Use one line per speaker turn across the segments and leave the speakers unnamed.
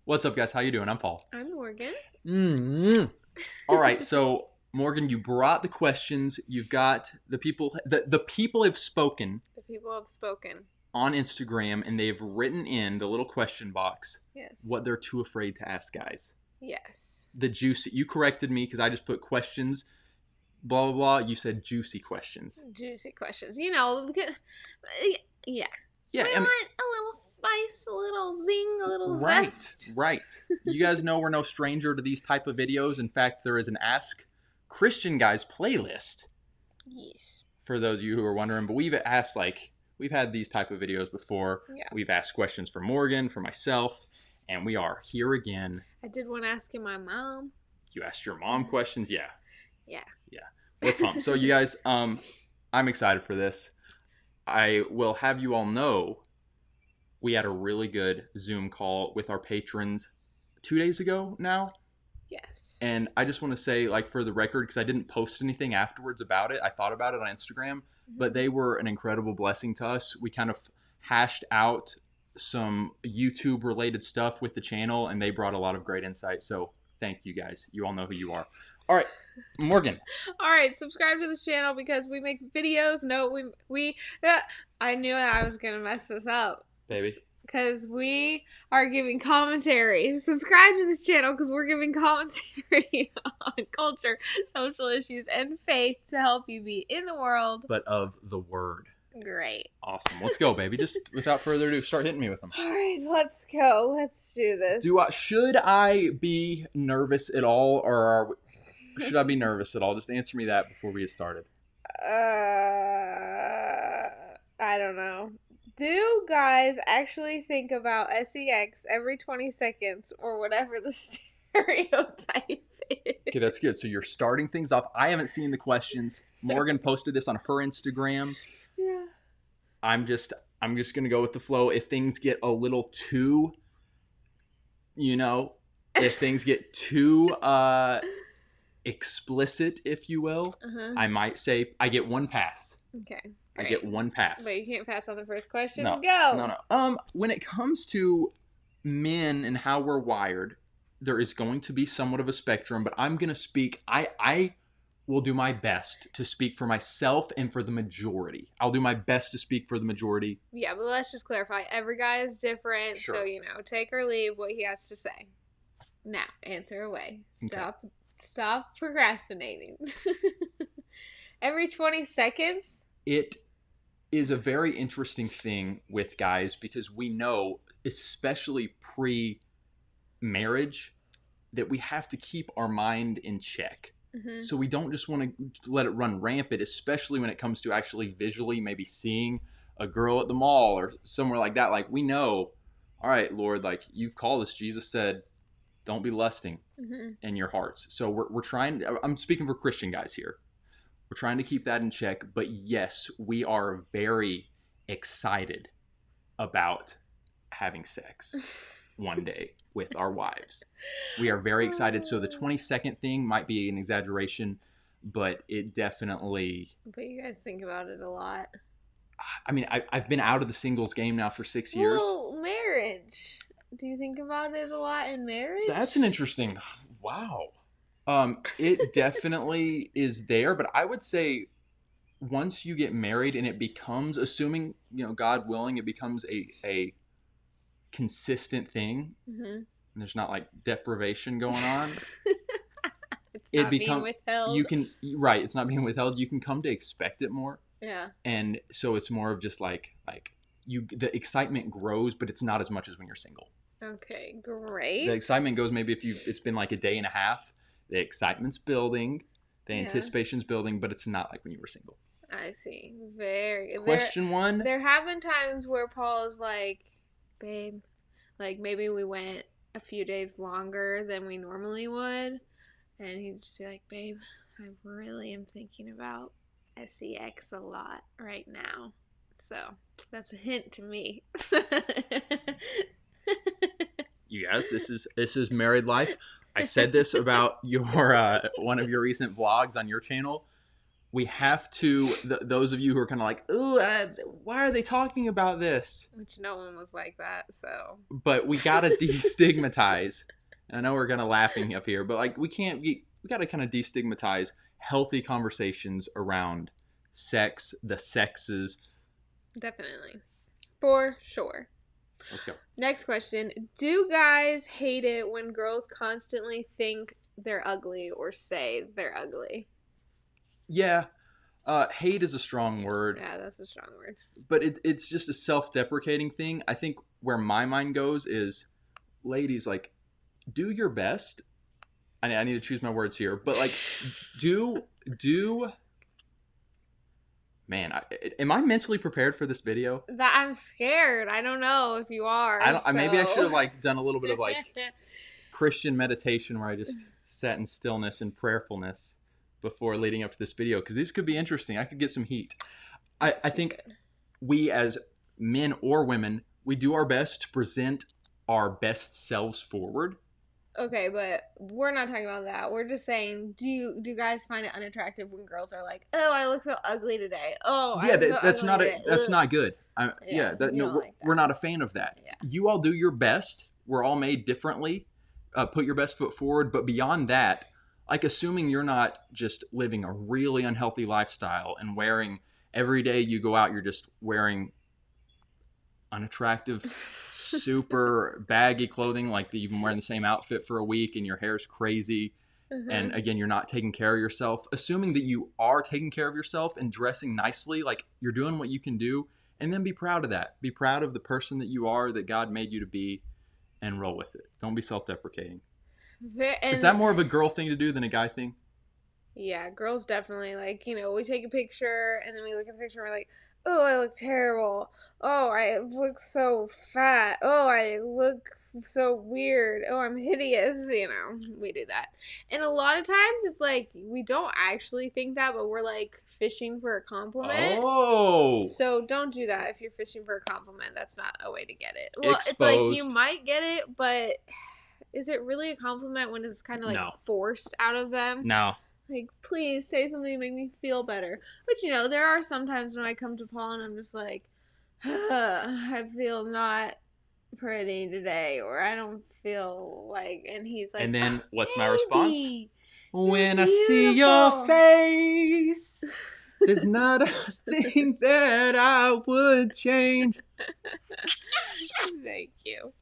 What's up, guys? How you doing? I'm Paul.
I'm Morgan.
Mm-hmm. All right, so Morgan, you brought the questions. You've got the people. The people have spoken
The people have spoken.
on Instagram, and they've written in the little question box
Yes.
what they're too afraid to ask guys.
Yes.
The juicy. You corrected me because I just put questions. Blah blah blah. You said juicy questions.
Juicy questions. Yeah.
Yeah,
We want a little spice, a little zing, a little zest.
Right. You guys know we're no stranger to these type of videos. In fact, there is an Ask Christian Guys playlist.
Yes.
For those of you who are wondering, but we've had these type of videos before.
Yeah.
We've asked questions for Morgan, for myself, and we are here again.
I did one asking my mom.
You asked your mom questions? Yeah.
Yeah.
We're pumped. So you guys, I'm excited for this. I will have you all know we had a really good Zoom call with our patrons 2 days ago now.
Yes.
And I just want to say, like, for the record, because I didn't post anything afterwards about it. I thought about it on Instagram, but they were an incredible blessing to us. We kind of hashed out some YouTube related stuff with the channel, and they brought a lot of great insight. So thank you guys. You all know who you are. All right, Morgan.
All right, subscribe to this channel because we make videos. No, I knew I was going to mess this up.
Baby.
Because we are giving commentary. Subscribe to this channel because we're giving commentary on culture, social issues, and faith to help you be in the world.
But of the word.
Great.
Awesome. Let's go, baby. Just without further ado, start hitting me with them.
All right, let's go. Let's do this.
Should I be nervous at all, or should I be nervous at all? Just answer me that before we get started.
I don't know. Do guys actually think about sex every 20 seconds or whatever the stereotype is?
Okay, that's good. So you're starting things off. I haven't seen the questions. Morgan posted this on her Instagram.
Yeah.
I'm just gonna go with the flow. If things get a little too, if things get too explicit, if you will, I might say I get one pass.
Okay.
Great. I get one pass.
But you can't pass on the first question?
No.
Go!
No. When it comes to men and how we're wired, there is going to be somewhat of a spectrum, but I'm going to speak, I will do my best to speak for myself and for the majority. I'll do my best to speak for the majority.
Yeah, but let's just clarify. Every guy is different,
Sure.
So, take or leave what he has to say. Now, answer away. Stop procrastinating. Every 20 seconds?
It is a very interesting thing with guys because we know, especially pre-marriage, that we have to keep our mind in check.
Mm-hmm.
So we don't just want to let it run rampant, especially when it comes to actually visually maybe seeing a girl at the mall or somewhere like that. Like, we know, all right, Lord, like, you've called us. Jesus said, don't be lusting in your hearts. So we're trying, I'm speaking for Christian guys here. We're trying to keep that in check, but yes, we are very excited about having sex one day with our wives. We are very excited. So the 20-second thing might be an exaggeration, but it definitely...
But you guys think about it a lot.
I mean, I've been out of the singles game now for 6 years.
Well, marriage. Do you think about it a lot in marriage?
That's an interesting... Wow. It definitely is there, but I would say once you get married and it becomes, assuming, God willing, it becomes a consistent thing, and there's not like deprivation going on.
Being withheld.
It's not being withheld. You can come to expect it more.
Yeah.
And so it's more of just like the excitement grows, but it's not as much as when you're single.
Okay, great.
The excitement goes maybe it's been like a day and a half. The excitement's building, the anticipation's building, but it's not like when you were single.
I see. Very good.
Question one.
There have been times where Paul is like, babe, like maybe we went a few days longer than we normally would. And he'd just be like, babe, I really am thinking about sex a lot right now. So that's a hint to me.
You guys, this is married life. I said this about your one of your recent vlogs on your channel. we have to, those of you who are kind of like, ooh, why are they talking about this?
Which no one was like that, so.
But we gotta destigmatize. And I know we're kind of laughing up here, but like we gotta kind of destigmatize healthy conversations around sex, the sexes.
Definitely. For sure.
Let's go.
Next question. Do guys hate it when girls constantly think they're ugly or say they're ugly?
Yeah. Hate is a strong word.
Yeah, that's a strong word.
But it's just a self-deprecating thing. I think where my mind goes is, ladies, like, do your best. I need to choose my words here, but like, do. Man, am I mentally prepared for this video?
That I'm scared. I don't know if you are.
Maybe I should have like done a little bit of like Christian meditation where I just sat in stillness and prayerfulness before leading up to this video, because these could be interesting. I could get some heat. I think we as men or women, we do our best to present our best selves forward.
Okay, but we're not talking about that. We're just saying, do guys find it unattractive when girls are like, "Oh, I look so ugly today." Oh,
yeah,
that's
not good. We're not a fan of that.
Yeah.
You all do your best. We're all made differently. Put your best foot forward, but beyond that, like, assuming you're not just living a really unhealthy lifestyle and wearing every day you go out, you're just wearing unattractive, super baggy clothing, like you've been wearing the same outfit for a week and your hair's crazy. Mm-hmm. And again, you're not taking care of yourself. Assuming that you are taking care of yourself and dressing nicely, like you're doing what you can do, and then be proud of that. Be proud of the person that you are, that God made you to be, and roll with it. Don't be self-deprecating. Is that more of a girl thing to do than a guy thing?
Yeah, girls definitely, like, we take a picture and then we look at the picture and we're like, oh, I look terrible. Oh, I look so fat. Oh, I look so weird. Oh, I'm hideous. We do that. And a lot of times it's like, we don't actually think that, but we're like fishing for a compliment.
Oh.
So don't do that if you're fishing for a compliment. That's not a way to get it. Well, Exposed. It's like you might get it, but is it really a compliment when it's kind of like forced out of them?
No.
Like, please say something to make me feel better. But, there are some times when I come to Paul and I'm just like, I feel not pretty today, or I don't feel like, and he's like,
and then what's my response? When I
beautiful.
See your face, there's not a thing that I would change.
Thank you.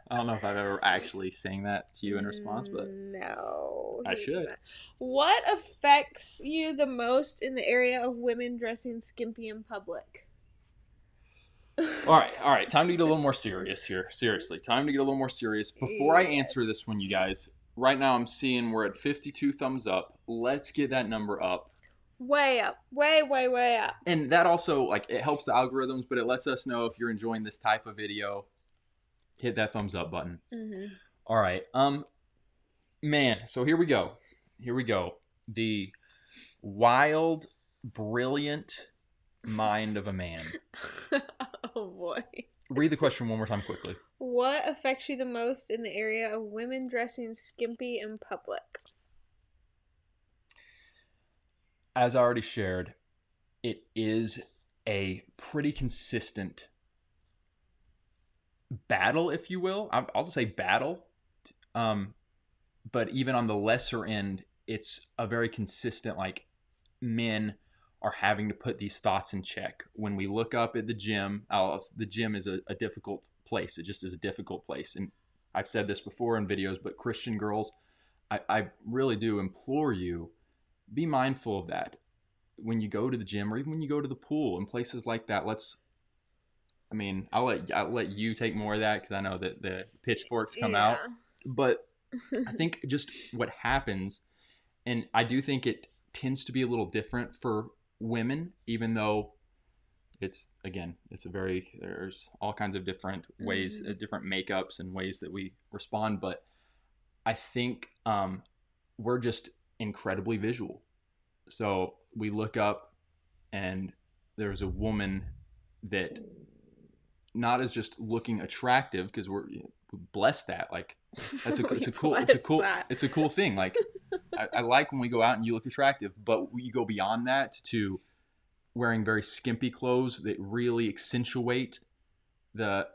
I don't know if I've ever actually sang that to you in response, but
no,
I should.
What affects you the most in the area of women dressing skimpy in public?
All right. Time to get a little more serious here. Seriously, time to get a little more serious. Before I answer this one, you guys, right now I'm seeing we're at 52 thumbs up. Let's get that number up.
Way up. Way up.
And that also, like, it helps the algorithms, but it lets us know if you're enjoying this type of video. Hit that thumbs up button. Mm-hmm. All right. Man, so here we go. The wild, brilliant mind of a man.
Oh, boy.
Read the question one more time quickly.
What affects you the most in the area of women dressing skimpy in public?
As I already shared, it is a pretty consistent battle, if you will. I'll just say battle. But even on the lesser end, it's a very consistent, like, men are having to put these thoughts in check. When we look up at the gym, the gym is a difficult place. It just is a difficult place. And I've said this before in videos, but Christian girls, I really do implore you, be mindful of that. When you go to the gym, or even when you go to the pool and places like that, I'll let you take more of that, because I know that the pitchforks come out. But I think just what happens, and I do think it tends to be a little different for women, even though there's all kinds of different ways, different makeups and ways that we respond. But I think we're just incredibly visual. So we look up and there's a woman that not as just looking attractive, because we bless that. Like, it's a cool thing. Like, I like when we go out and you look attractive, but you go beyond that to wearing very skimpy clothes that really accentuate the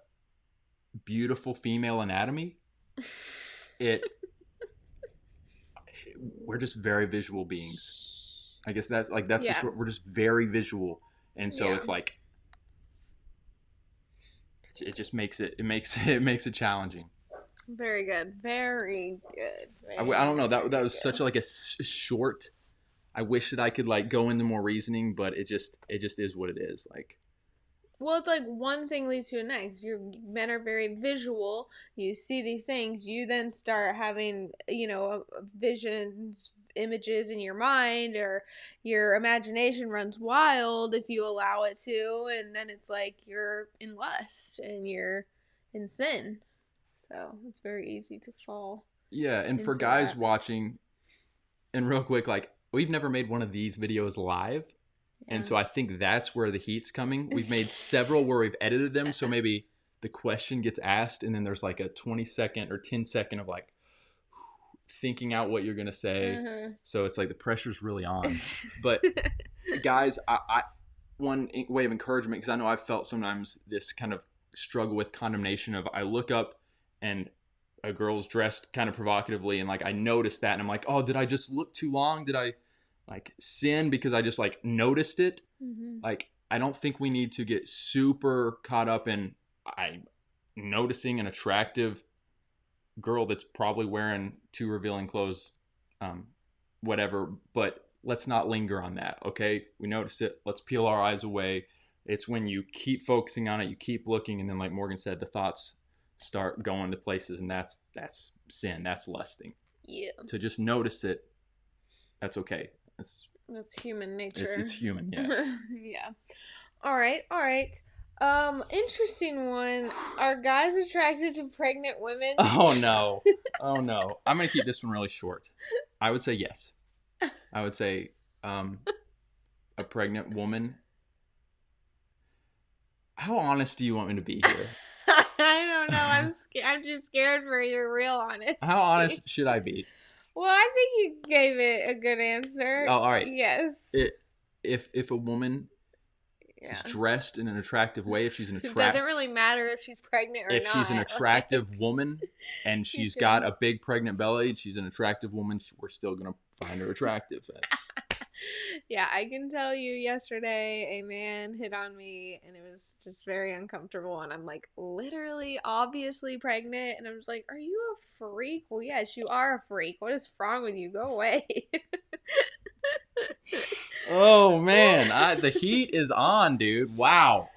beautiful female anatomy. We're just very visual beings. I guess that's just
Yeah.
what we're just very visual, and so
Yeah.
it's like it just makes it challenging.
Very good. Very good.
I don't know, that
Very
was such like a short. I wish that I could like go into more reasoning, but it just is what it is. Like,
Well, it's like one thing leads to the next. Your men are very visual. You see these things. You then start having, visions, images in your mind, or your imagination runs wild if you allow it to. And then it's like you're in lust and you're in sin. So it's very easy to fall
yeah, and for
into
guys
that.
watching, and real quick, like we've never made one of these videos live. And
Yeah.
so I think that's where the heat's coming. We've made several where we've edited them. So maybe the question gets asked and then there's like a 20-second or 10-second of like thinking out what you're going to say.
Uh-huh.
So it's like the pressure's really on. But guys, I one way of encouragement, because I know I've felt sometimes this kind of struggle with condemnation of I look up and a girl's dressed kind of provocatively and like I notice that and I'm like, oh, did I just look too long? Did I like sin because I just like noticed it?
Mm-hmm.
Like I don't think we need to get super caught up in I noticing an attractive girl that's probably wearing too revealing clothes, whatever, but let's not linger on that. Okay, we notice it, let's peel our eyes away. It's when you keep focusing on it, you keep looking, and then like Morgan said, the thoughts start going to places, and that's sin, that's lusting.
Yeah.
To just notice it, that's okay.
That's human nature.
It's human, yeah.
Yeah. All right. Interesting one. Are guys attracted to pregnant women?
Oh no. Oh no. I'm gonna keep this one really short. I would say yes. I would say a pregnant woman. How honest do you want me to be here?
I don't know. I'm just scared for your real honesty.
How honest should I be?
Well, I think you gave it a good answer.
Oh, all right.
Yes.
If a woman is dressed in an attractive way, if she's an
It doesn't really matter if she's pregnant or
if
not.
she's an attractive woman and she's got a big pregnant belly, she's an attractive woman, we're still gonna find her attractive. That's...
Yeah, I can tell you yesterday a man hit on me and it was just very uncomfortable and I'm like literally obviously pregnant and I'm just like, are you a freak? Well, yes, you are a freak. What is wrong with you? Go away.
Oh man, the heat is on, dude. Wow.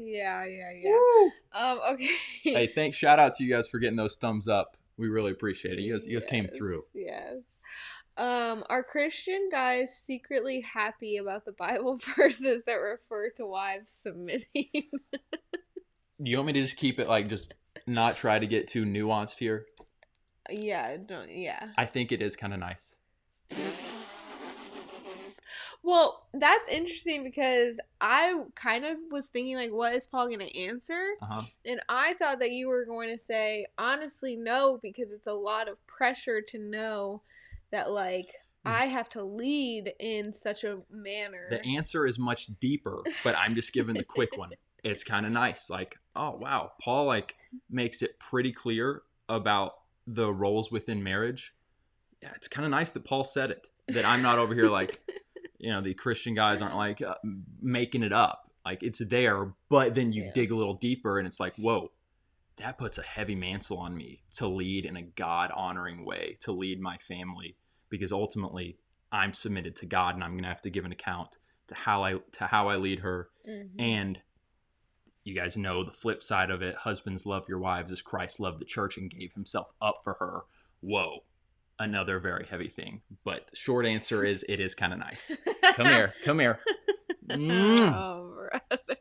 Yeah. Okay.
Hey, thanks. Shout out to you guys for getting those thumbs up. We really appreciate it. You guys came through.
Yes. Are Christian guys secretly happy about the Bible verses that refer to wives submitting?
You want me to just keep it like just not try to get too nuanced here?
Yeah.
I think it is kind of nice.
Well, that's interesting because I kind of was thinking, like, what is Paul going to answer? And I thought that you were going to say, honestly, no, because it's a lot of pressure to know that, like, I have to lead in such a manner.
The answer is much deeper, but I'm just giving the quick one. It's kind of nice. Like, oh, wow. Paul, like, makes it pretty clear about the roles within marriage. Yeah, it's kind of nice that Paul said it, that I'm not over here like... the Christian guys aren't like making it up. Like it's there, but then you dig a little deeper and it's like, whoa, that puts a heavy mantle on me to lead in a God-honoring way, to lead my family, because ultimately I'm submitted to God and I'm going to have to give an account to how I lead her. Mm-hmm. And you guys know the flip side of it. Husbands, love your wives as Christ loved the church and gave himself up for her. Whoa. Another very heavy thing, but the short answer is it is kind of nice. Come here.
Oh, brother.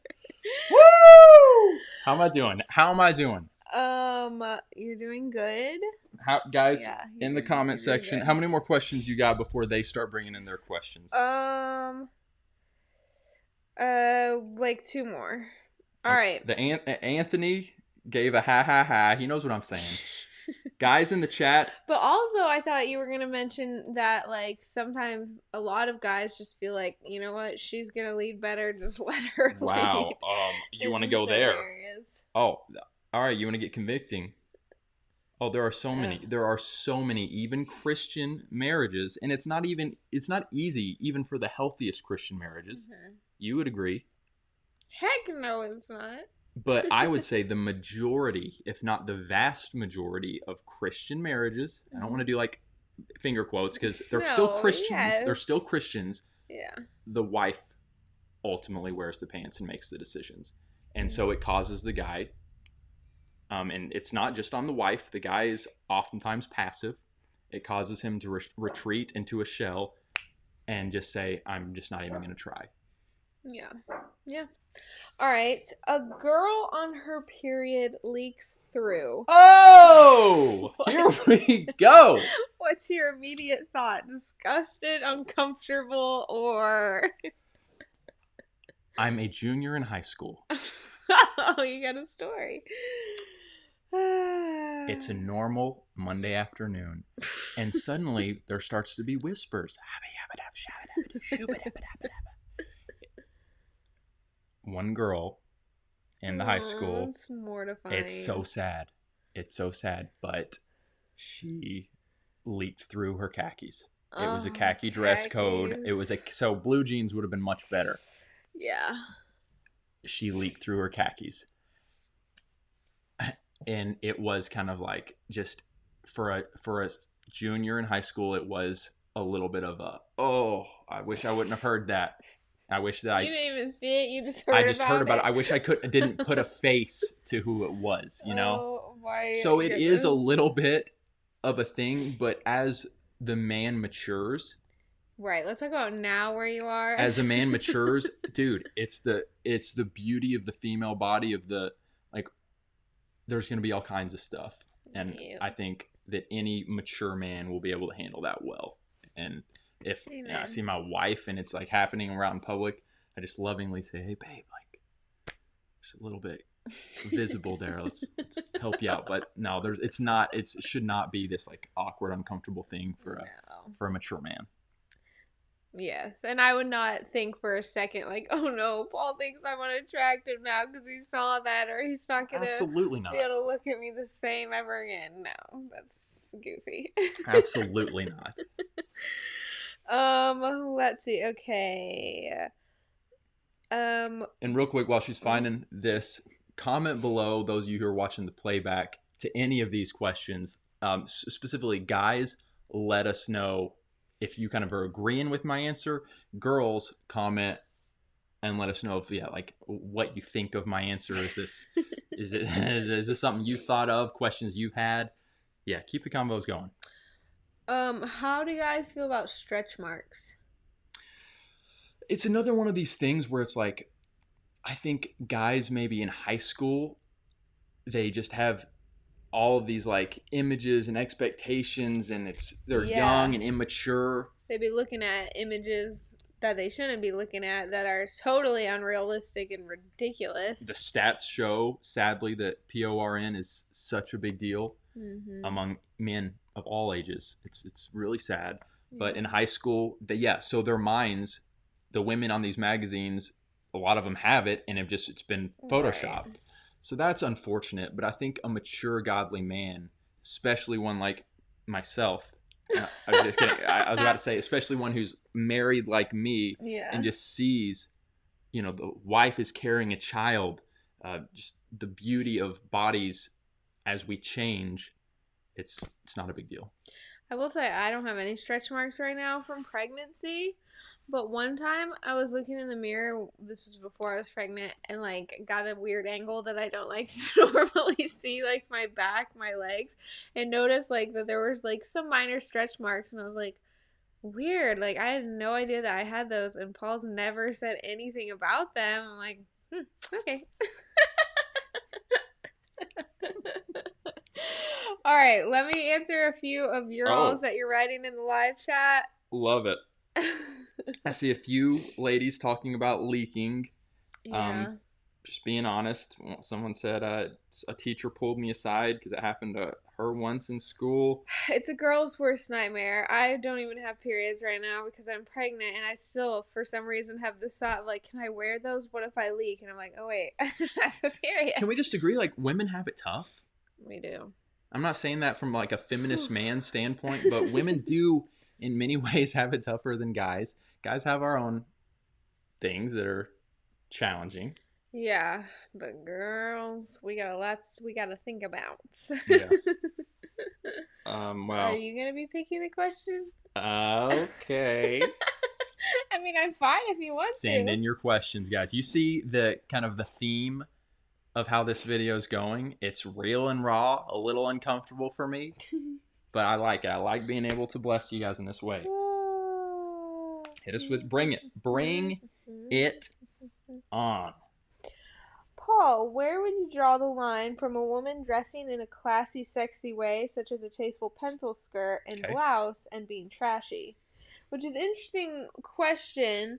Woo! How am I doing?
You're doing good.
Guys, in the comment section, how many more questions you got before they start bringing in their questions?
Like 2 more. All right.
The Anthony gave a ha ha ha. He knows what I'm saying. Guys in the chat.
But also, I thought you were going to mention that, like, sometimes a lot of guys just feel like, you know what, she's going to lead better, just let her
Wow.
lead.
You want to
in
go
some
there?
areas.
Oh, all right. You want to get convicting? Oh, there are so many. There are so many, even Christian marriages, and it's not easy, even for the healthiest Christian marriages.
Mm-hmm.
You would agree.
Heck no, it's not.
But I would say the majority, if not the vast majority of Christian marriages, I don't want to do like finger quotes because they're still Christians.
Yes.
They're still Christians.
Yeah.
The wife ultimately wears the pants and makes the decisions. And so it causes the guy, and it's not just on the wife. The guy is oftentimes passive. It causes him to retreat into a shell and just say, I'm just not even going to try.
Yeah. Yeah. All right. A girl on her period leaks through.
Oh! Here we go!
What's your immediate thought? Disgusted, uncomfortable, or...
I'm a junior in high school.
Oh, you got a story.
It's a normal Monday afternoon. And suddenly there starts to be whispers. One girl in the high school.
It's mortifying.
It's so sad. It's so sad. But she leaked through her khakis. It was a khaki dress code. It was so blue jeans would have been much better.
Yeah.
She leaked through her khakis. And it was kind of like just for a junior in high school, it was a little bit of a, oh, I wish I wouldn't have heard that. I wish that
you didn't even see it. You just heard about it.
I wish I didn't put a face to who it was, you know?
Oh, my
so it
goodness.
is a little bit of a thing, but as the man matures.
Right. Let's talk about now where you are.
As a man matures, dude, it's the beauty of the female body of the, like, there's going to be all kinds of stuff. And I think that any mature man will be able to handle that well. And if I see my wife and it's like happening around in public, I just lovingly say, hey, babe, like, just a little bit visible there. Let's help you out. But no, it should not be this like awkward, uncomfortable thing for a mature man.
Yes, and I would not think for a second like, oh no, Paul thinks I'm unattractive now because he saw that, or he's not gonna
absolutely not
be able to look at me the same ever again. No, that's goofy.
Absolutely not.
Let's see. Okay.
And real quick, while she's finding this, comment below, those of you who are watching the playback, to any of these questions. Specifically, guys, let us know if you kind of are agreeing with my answer. Girls, comment and let us know if like what you think of my answer. Is this something you thought of? Questions you've had? Yeah, keep the combos going.
How do you guys feel about stretch marks?
It's another one of these things where it's like, I think guys maybe in high school, they just have all of these like images and expectations, and they're young and immature.
They'd be looking at images that they shouldn't be looking at that are totally unrealistic and ridiculous. The
stats show, sadly, that PORN is such a big deal among men of all ages. It's really sad. But in high school, so their minds, the women on these magazines, a lot of them have it and it's been photoshopped. Right. So that's unfortunate, but I think a mature, godly man, especially one like myself, I was just kidding. I was about to say, especially one who's married like me and just sees, the wife is carrying a child, just the beauty of bodies as we change, it's not a big deal.
I will say I don't have any stretch marks right now from pregnancy. But one time I was looking in the mirror, this was before I was pregnant, and like got a weird angle that I don't like to normally see, like my back, my legs, and noticed like that there was like some minor stretch marks, and I was like, weird, like I had no idea that I had those, and Paul's never said anything about them. I'm like, okay. All right, let me answer a few of your alls that you're writing in the live chat.
Love it. I see a few ladies talking about leaking.
Yeah.
Just being honest. Someone said a teacher pulled me aside because it happened to her once in school.
It's a girl's worst nightmare. I don't even have periods right now because I'm pregnant, and I still, for some reason, have this thought like, can I wear those? What if I leak? And I'm like, oh wait, I don't have a period.
Can we just agree, like, women have it tough?
We do.
I'm not saying that from like a feminist man standpoint, but women do in many ways have it tougher than guys. Guys have our own things that are challenging.
Yeah, but girls, we got lots we got to think about.
Yeah.
Are
Well.
you gonna be picking the question?
Okay.
I mean, I'm fine if you want
Send
to.
in your questions, guys. You see the kind of the theme of how this video is going. It's real and raw, a little uncomfortable for me, but I like it. I like being able to bless you guys in this way. Hit us with bring it on.
Paul, where would you draw the line from a woman dressing in a classy, sexy way, such as a tasteful pencil skirt and blouse, and being trashy? Which is an interesting question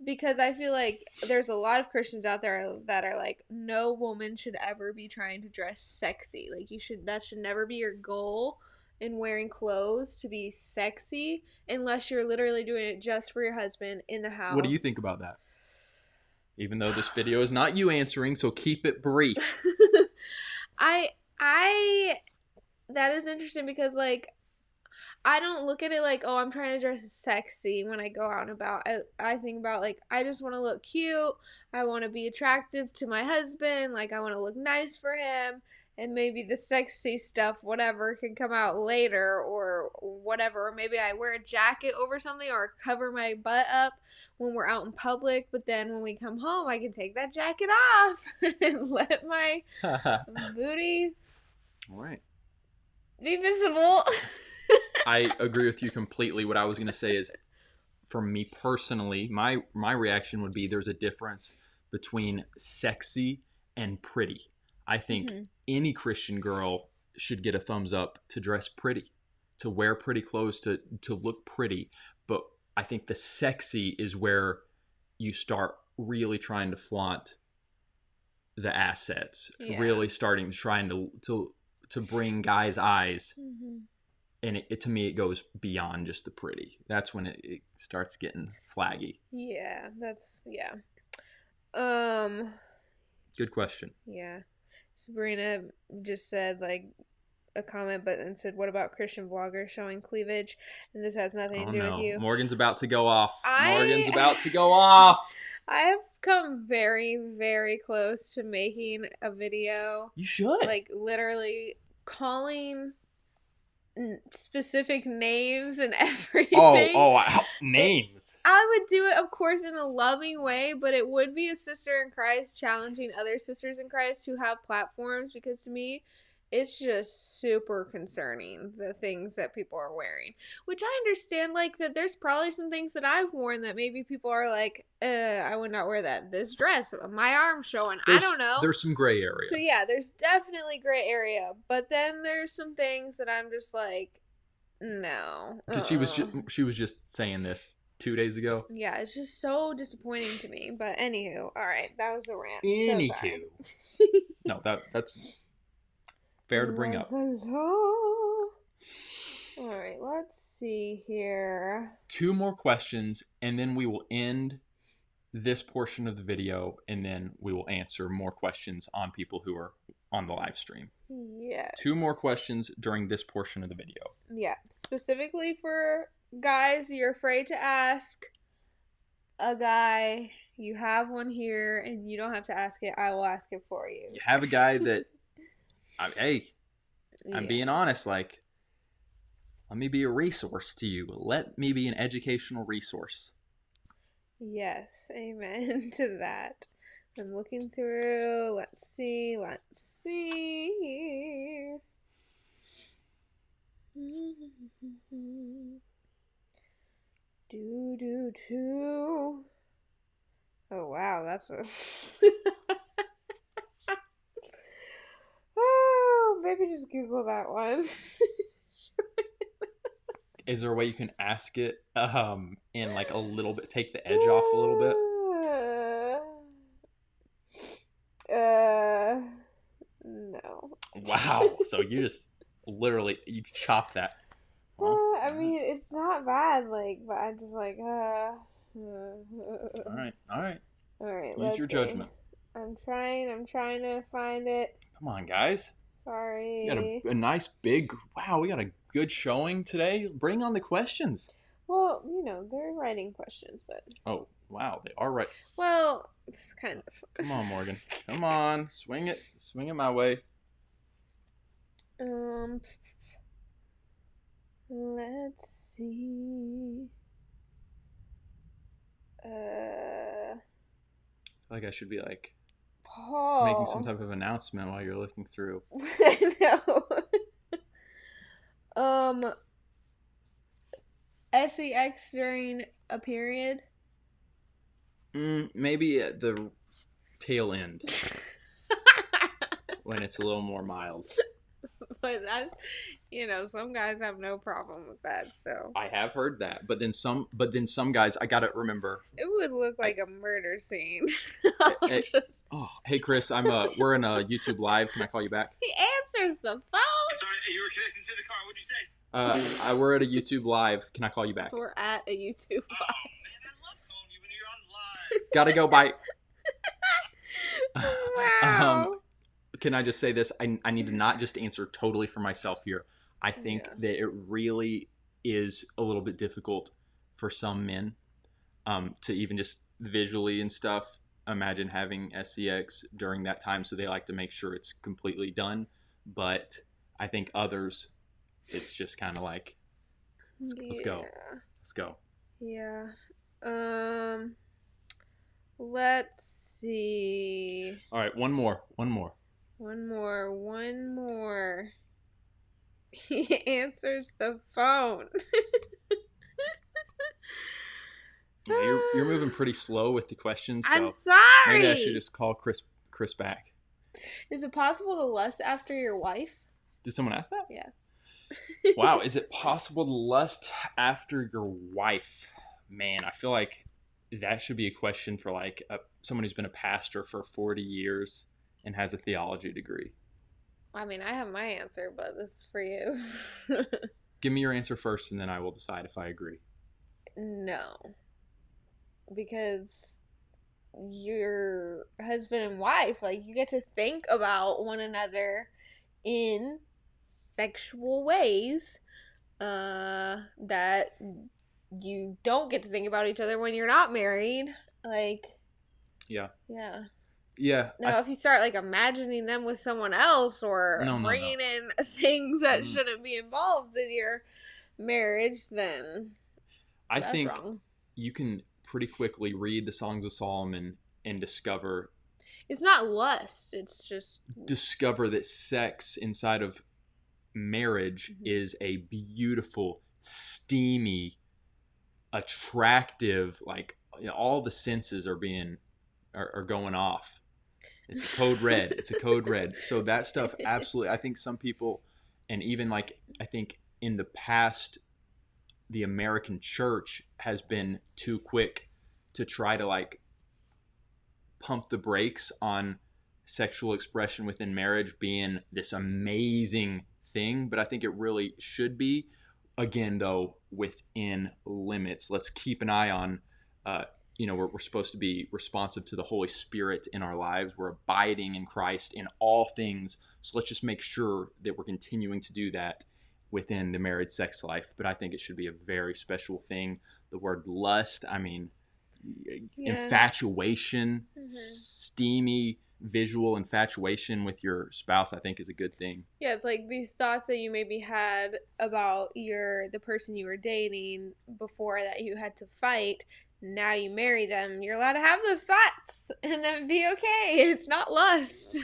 because I feel like there's a lot of Christians out there that are like, no woman should ever be trying to dress sexy. Like, that should never be your goal in wearing clothes, to be sexy, unless you're literally doing it just for your husband in the house.
What do you think about that? Even though this video is not you answering, so keep it brief.
I that is interesting because, like, I don't look at it like, oh, I'm trying to dress sexy when I go out and about. I think about, like, I just want to look cute. I want to be attractive to my husband. Like, I want to look nice for him. And maybe the sexy stuff, whatever, can come out later or whatever. Or maybe I wear a jacket over something or cover my butt up when we're out in public. But then when we come home, I can take that jacket off and let my booty
All right.
be visible.
I agree with you completely. What I was going to say is, for me personally, my reaction would be there's a difference between sexy and pretty. I think any Christian girl should get a thumbs up to dress pretty, to wear pretty clothes, to look pretty. But I think the sexy is where you start really trying to flaunt the assets, really trying to bring guys' eyes. And it to me, it goes beyond just the pretty. That's when it starts getting flaggy.
Yeah,
Good question.
Yeah. Sabrina just said, like, a comment, but then said, what about Christian vloggers showing cleavage? And this has nothing to do with you.
Morgan's about to go off. Morgan's about to go off.
I have come very, very close to making a video.
You should.
Like, literally calling specific names and everything.
Names.
I would do it, of course, in a loving way, but it would be a sister in Christ challenging other sisters in Christ who have platforms, because to me, it's just super concerning, the things that people are wearing. Which I understand, like, that there's probably some things that I've worn that maybe people are like, I would not wear that. This dress, my arm's showing. I don't know.
There's some gray area.
So yeah, there's definitely gray area. But then there's some things that I'm just like, no.
She was just saying this 2 days ago.
Yeah, it's just so disappointing to me. But anywho, all right, that was a rant.
Anywho. No, that's fair to bring up.
All right, let's see here. 2
more questions, and then we will end this portion of the video, and then we will answer more questions on people who are on the live stream.
Yes.
2 more questions during this portion of the video.
Yeah, specifically for guys you're afraid to ask a guy. You have one here, and you don't have to ask it. I will ask it for you.
You have a guy that... I'm being honest, like, let me be a resource to you. Let me be an educational resource.
Yes, amen to that. I'm looking through. Let's see. Do. Oh, wow, that's a... Oh, maybe just Google that one.
Is there a way you can ask it in like a little bit, take the edge off a little bit? Wow. So you just literally you chop that. Well,
I mean, it's not bad, like, but I'm just like,
all right. All right.
All right,
Use your
let's see.
judgment.
I'm trying to find it.
Come on, guys. We got
Sorry.
a nice big. Wow, we got a good showing today. Bring on the questions.
Well, they're writing questions, but
Oh, wow, they are right.
well, it's kind of.
Come on, Morgan. Come on, swing it my way.
Um, let's see.
I feel like I should be like making some
Paul.
type of announcement while you're looking through.
I know. sex during a period.
Maybe at the tail end when it's a little more mild.
But that's, some guys have no problem with that. So
I have heard that, but then some guys, I gotta remember.
it would look like a murder scene.
Hey Chris, we're in a YouTube live. Can I call you back?
He answers the phone.
Sorry, you were connecting to the car. What'd you say?
We're at a YouTube live. Can I call you back?
We're at a YouTube live.
Oh man, I love calling you when you're on live.
Gotta go. Bye.
Wow.
Can I just say this? I need to not just answer totally for myself here. I think that it really is a little bit difficult for some men to even just visually and stuff imagine having sex during that time. So they like to make sure it's completely done. But I think others, it's just kind of like, let's go. Let's go.
Yeah. Let's see.
All right, one more.
One more. He answers the phone.
Yeah, you're moving pretty slow with the questions. So
I'm sorry.
Maybe I should just call Chris back.
Is it possible to lust after your wife?
Did someone ask that?
Yeah.
Wow, is it possible to lust after your wife? Man, I feel like that should be a question for like someone who's been a pastor for 40 years and has a theology degree.
I mean, I have my answer, but this is for you.
Give me your answer first, and then I will decide if I agree.
No. Because your husband and wife, like, you get to think about one another in sexual ways that you don't get to think about each other when you're not married. Like,
yeah.
Now, if you start like imagining them with someone else or bringing in things that shouldn't be involved in your marriage, then
I think wrong. You can pretty quickly read the Songs of Solomon and discover
it's not lust. It's just
discover that sex inside of marriage is a beautiful, steamy, attractive, like all the senses are going off. It's a code red. So that stuff, absolutely. I think some people, and even like, I think in the past, the American church has been too quick to try to like pump the brakes on sexual expression within marriage being this amazing thing. But I think it really should be, again, though, within limits. Let's keep an eye on, we're supposed to be responsive to the Holy Spirit in our lives. We're abiding in Christ in all things. So let's just make sure that we're continuing to do that within the married sex life. But I think it should be a very special thing. The word lust, I mean, infatuation, steamy visual infatuation with your spouse, I think is a good thing.
Yeah, it's like these thoughts that you maybe had about the person you were dating before that you had to fight. Now you marry them, you're allowed to have those thoughts and then be okay. It's not lust.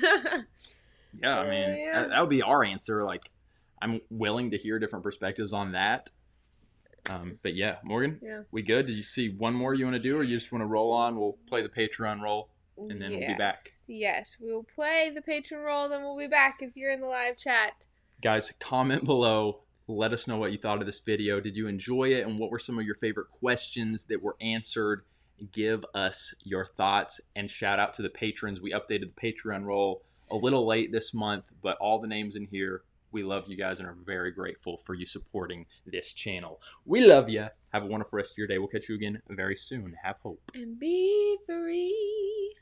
Yeah, I mean, that would be our answer. Like, I'm willing to hear different perspectives on that. But yeah, Morgan, we good? Did you see one more you want to do, or you just want to roll on? We'll play the Patreon roll, and then we'll be back.
Yes, we'll play the Patreon roll, then we'll be back if you're in the live chat.
Guys, comment below. Let us know what you thought of this video. Did you enjoy it, and what were some of your favorite questions that were answered? Give us your thoughts, and shout out to the patrons. We updated the Patreon roll a little late this month, but all the names in here, we love you guys and are very grateful for you supporting this channel. We love you. Have a wonderful rest of your day. We'll catch you again very soon. Have hope.
And be free.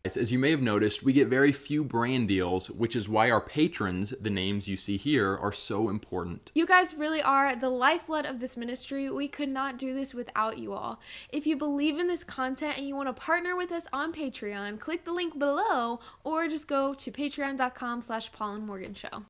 As you may have noticed, we get very few brand deals, which is why our patrons, the names you see here, are so important.
You guys really are the lifeblood of this ministry. We could not do this without you all. If you believe in this content and you want to partner with us on Patreon, click the link below or just go to patreon.com/paulandmorganshow.